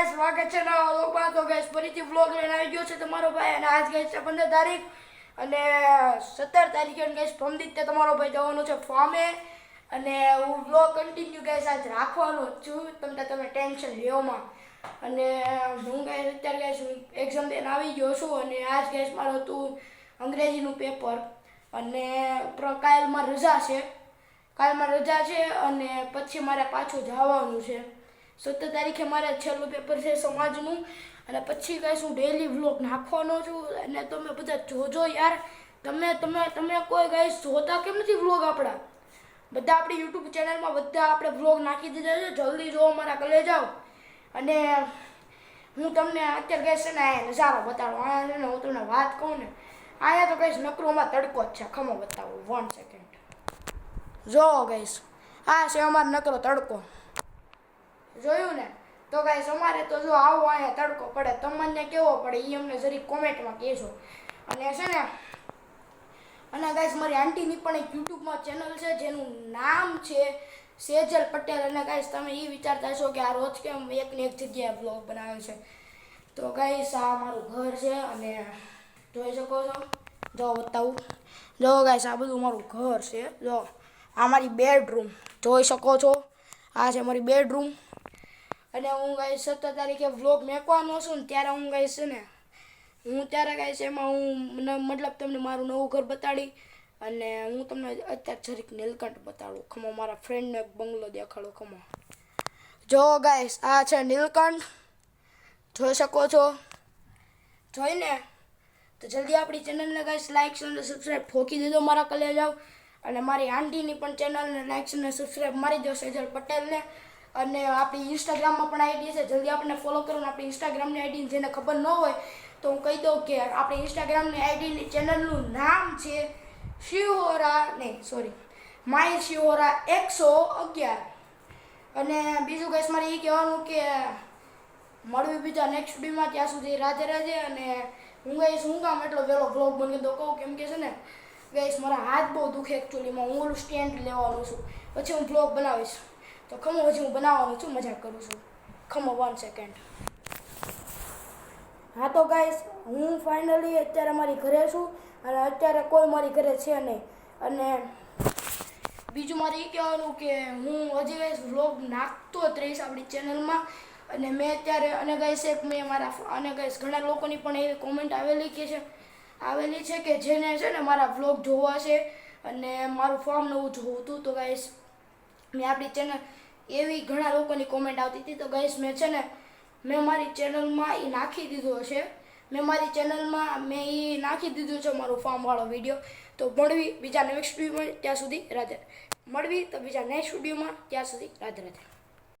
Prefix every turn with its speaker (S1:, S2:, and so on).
S1: Guys સ્વાગત છે નવા વ્લોગમાં। તો ગાઈસ ફરીથી વ્લોગ લઈને આવી ગયો છે તમારો ભાઈ અને આજ ગાઈસ છે 15 તારીખ અને 17 તારીખે ગાઈસ ફોર્મદીતે તમારો ભાઈ જવાનો છે ફોર્મે અને હું વ્લોગ કન્ટિન્યુ ગાઈસ આજ રાખવાનો છું તમે ટેન્શન લેવામાં અને હું ગાઈસ અત્યારે ગાઈસ એક્ઝામ દેને આવી ગયો છું અને આજ ગાઈસ મારું હતું અંગ્રેજીનું પેપર અને કાલમાં રજા છે અને પછી મારે પાછું જવાનું છે 17 તારીખે મારે છેલ્લું પેપર છે સમાજનું અને પછી ગાઈસ હું ડેઈલી વ્લોગ નાખવાનો છું અને તમે બધા જોજો યાર તમે કોઈ ગાઈસ જોતા કેમ નથી વ્લોગ આપણા બધા આપણી યુટ્યુબ ચેનલમાં બધા આપણે વ્લોગ નાખી દીધા છે જલ્દી જો મારા કલે જાઓ અને હું તમને અત્યારે ગાઈસ છે ને નજારો બતાડું આયા ને હું તમને વાત કહું ને આયા તો ગાઈસ નકરોમાં તડકો જ છે ખમો બતાવું 1 સેકન્ડ જો ગાઈસ આ છે અમારો નકરો તડકો જોયું ને તો ગાઈસ અમારે તો જો આવો અહીંયા તડકો પડે તમને કેવો પડે એ અમને જરી કોમેન્ટમાં કહેજો અને છે ને અને ગાઈસ મારી આંટીની પણ એક યુટ્યુબમાં ચેનલ છે જેનું નામ છે સેજલ પટેલ અને ગાઈસ તમે એ વિચારતા છો કે આ રોજ કેમ એકની એક જગ્યાએ બ્લોગ બનાવે છે તો ગાઈસ આ મારું ઘર છે અને જોઈ શકો છો જો બતાવું જો ગાઈસ આ બધું મારું ઘર છે જો આ મારી બેડરૂમ જોઈ શકો છો આ છે મારી બેડરૂમ અને હું ગાઈસ 17 તારીખે વ્લોગ મેકવાનો છું ને ત્યારે હું ગાઈસ છે ને હું ત્યારે ગાઈસ એમાં હું મતલબ તમને મારું નવું ઘર બતાડી અને હું તમને અત્યારે જરીક નીલકંઠ બતાડું ખમો મારા ફ્રેન્ડને બંગલો દેખાડો ખમો જો ગાઈસ આ છે નીલકંઠ જોઈ શકો છો જોઈને તો જલ્દી આપણી ચેનલને ગાઈસ લાઈક અને સબસ્ક્રાઈબ ઠોકી દેજો મારા કલે જાવ અને મારી આંટીની પણ ચેનલને લાઈક અને સબસ્ક્રાઈબ મારી દો સેજલ પટેલને અને આપણી ઇન્સ્ટાગ્રામમાં પણ આઈડી છે જલ્દી આપણને ફોલો કરો ને આપણી ઇન્સ્ટાગ્રામની આઈડી જેને ખબર ન હોય તો હું કહી દઉં કે આપણી ઇન્સ્ટાગ્રામની આઈડીની ચેનલનું નામ છે માય શિહોરા 111 અને બીજું ગાઈસ મારે એ કહેવાનું કે મળવી બીજા નેક્સ્ટ વિડીયોમાં ત્યાં સુધી રાધે રાધે અને હું ગાઈસ હું કામ એટલો વહેલો વ્લોગ બની દો કહું કેમ કે છે ને ગાઈસ મારા હાથ બહુ દુખે એકચ્યુઅલીમાં હું ઓલું સ્ટેન્ડ લેવાનું છું પછી હું વ્લોગ બનાવીશ તો ખમો હજી હું બનાવવાનું છું મજાક કરું છું ખમો 1 સેકન્ડ હા તો ગાઈસ હું ફાઇનલી અત્યારે મારી ઘરે છું અને અત્યારે કોઈ મારી ઘરે છે નહીં અને બીજું મારે એ કહેવાનું કે હું હજી ગાઈસ વ્લોગ નાખતો જ રહીશ આપણી ચેનલમાં અને મેં અત્યારે અને ગાઈસ એક મેં મારા અને ગાઈસ ઘણા લોકોની પણ એવી કોમેન્ટ આવેલી છે કે જેને છે ને મારા વ્લોગ જોવા છે અને મારું ફોર્મ નવું જોવું હતું તો ગાઈસ મેં આપણી ચેનલ એવી ઘણા લોકોની કોમેન્ટ આવતી હતી તો ગાઈસ મેં મારી ચેનલમાં એ નાખી દીધો છે મેં નાખી દીધું છે મારું ફોર્મવાળો વિડીયો તો મળવી બીજા નેક્સ્ટ વિડીયોમાં ત્યાં સુધી રાધે રાધે